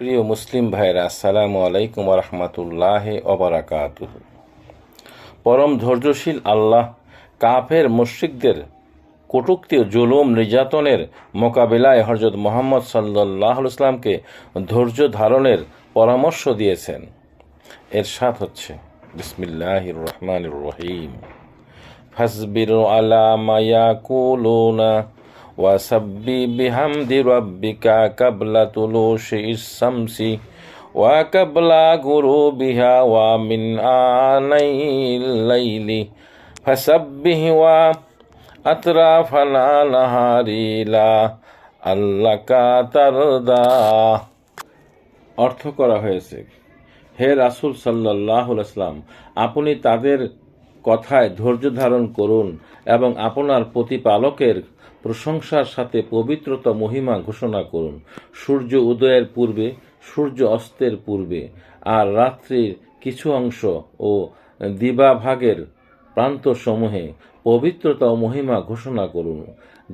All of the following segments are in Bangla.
প্রিয় মুসলিম ভাইরা, আসসালামু আলাইকুম রহমতুল্লাহ ওবারাকাতুহ। পরম ধৈর্যশীল আল্লাহ কাফের মুশরিকদের কটূক্তি ও জুলুম নির্যাতনের মোকাবিলায় হযরত মুহাম্মদ সাল্লাল্লাহু আলাইহি ওয়াসাল্লামকে ধৈর্য ধারণের পরামর্শ দিয়েছেন। এরশাদ হচ্ছে, বিসমিল্লাহির রহমানির রহিম, ফাসবিরু আলা মা ইয়াকুলুনা ওয়াসাব্বি বিহামদি রাব্বিকা কাবলা তুলুশিস শামসি ওয়া কাবলা গুরুবিহা ওয়া মিন আনাইল লাইলি ফাসাব্বিহ ওয়া আতরাফানা নাহারি লাআল্লাকা তারদা। অর্থ করা হয়েছে, হে রাসূল সাল্লাল্লাহু আলাইহি ওয়াসাল্লাম, আপনি তাদের কথায় ধৈর্য ধারণ করুন এবং আপনার প্রতিপালকের প্রশংসার সাথে পবিত্রতা মহিমা ঘোষণা করুন। সূর্য উদয়ের পূর্বে, সূর্য অস্তের পূর্বে আর রাত্রির কিছু অংশ ও দিবাভাগের প্রান্তসমূহে পবিত্রতা ও মহিমা ঘোষণা করুন,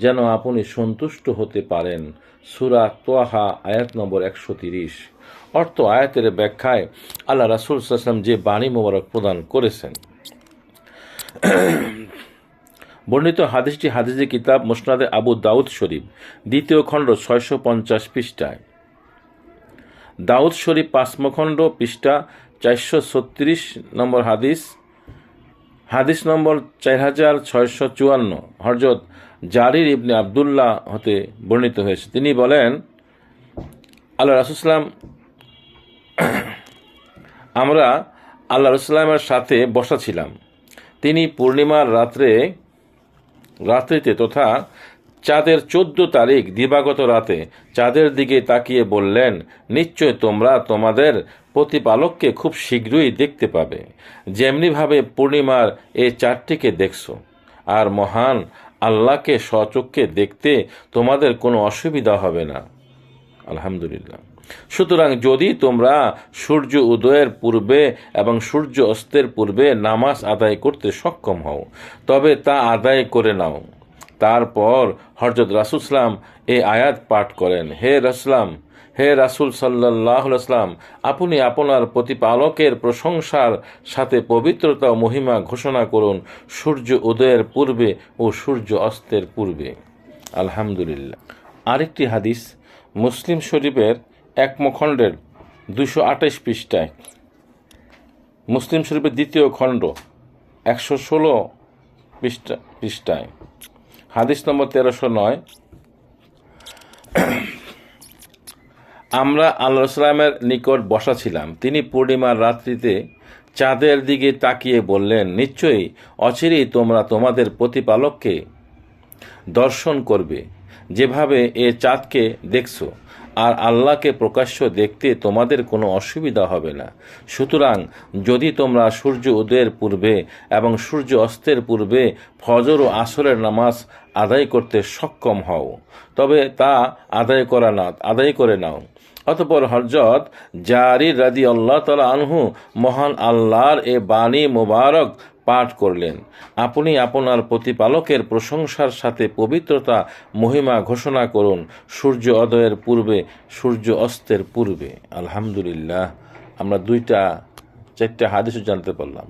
যেন আপনি সন্তুষ্ট হতে পারেন। সূরা তোহা আয়াত নম্বর 130। অর্থ আয়াতের ব্যাখ্যায় আল্লাহ রাসূল সাল্লাল্লাহু আলাইহি ওয়াসাল্লাম যে বাণী মোবারক প্রদান করেছেন। বর্ণিত হাদিসটি হাদিসের কিতাব মুসনাদে আবু দাউদ শরীফ, দ্বিতীয় খণ্ড 650 পৃষ্ঠায়, দাউদ শরীফ 5ম খণ্ড পৃষ্ঠা 436 নম্বর হাদিস, হাদিস নম্বর 4654, হযরত জারির ইবনে আব্দুল্লাহ হতে বর্ণিত হয়েছে। তিনি বলেন, আল্লাহ রাসূল সাল্লাল্লাহু আলাইহি ওয়াসাল্লাম, আমরা আল্লাহ রাসূল সাল্লাল্লাহু আলাইহি ওয়াসাল্লামের সাথে বসা ছিলাম। তিনি পূর্ণিমার রাত্রিতে তথা চাঁদের 14 তারিখ দিবাগত রাতে চাঁদের দিকে তাকিয়ে বললেন, নিশ্চয় তোমরা তোমাদের প্রতিপালককে খুব শীঘ্রই দেখতে পাবে, যেমনিভাবে পূর্ণিমার এই চাঁদটিকে দেখছো। আর মহান আল্লাহকে স্বচক্ষে দেখতে তোমাদের কোনো অসুবিধা হবে না। আলহামদুলিল্লাহ। সুতরাং যদি তোমরা সূর্য উদয়ের পূর্বে এবং সূর্য অস্তের পূর্বে নামাজ আদায় করতে সক্ষম হও, তবে তা আদায় করে নাও। তারপর হযরত রাসূল সাল্লাল্লাহু আলাইহি ওয়াসাল্লাম এই আয়াত পাঠ করেন, হে রাসূল সাল্লাল্লাহু আলাইহি ওয়াসাল্লাম, আপনি আপনার প্রতিপালকের প্রশংসার সাথে পবিত্রতা ও মহিমা ঘোষণা করুন সূর্য উদয়ের পূর্বে ও সূর্য অস্তের পূর্বে। আলহামদুলিল্লাহ। আরেকটি হাদিস মুসলিম শরীফের 1ম খণ্ডের 228 পৃষ্ঠায়, মুসলিম শরীফের 2য় খণ্ড 116 পৃষ্ঠায়, হাদিস নম্বর 1309, আমরা আল্লাহ সাল্লামের নিকট বসা ছিলাম। তিনি পূর্ণিমার রাত্রিতে চাঁদের দিকে তাকিয়ে বললেন, নিশ্চয়ই অচিরেই তোমরা তোমাদের প্রতিপালককে দর্শন করবে, যেভাবে এ চাঁদকে দেখছো, আর আল্লাহকে প্রকাশ্য দেখতে তোমাদের কোনো অসুবিধা হবে না। সুতরাং যদি তোমরা সূর্য উদয়ের পূর্বে এবং সূর্য অস্তের পূর্বে ফজর ও আসরের নামাজ আদায় করতে সক্ষম হও, তবে তা আদায় করে নাও। অতঃপর হযরত জারির রাদিয়াল্লাহু তাআলা আনহু মহান আল্লাহর এ বাণী মোবারক পাঠ করলেন, আপনি আপনার প্রতিপালকের প্রশংসার সাথে পবিত্রতা মহিমা ঘোষণা করুন সূর্য উদয়ের পূর্বে সূর্য অস্তের পূর্বে। আলহামদুলিল্লাহ। আমরা 2-4টা হাদিসও জানতে পারলাম।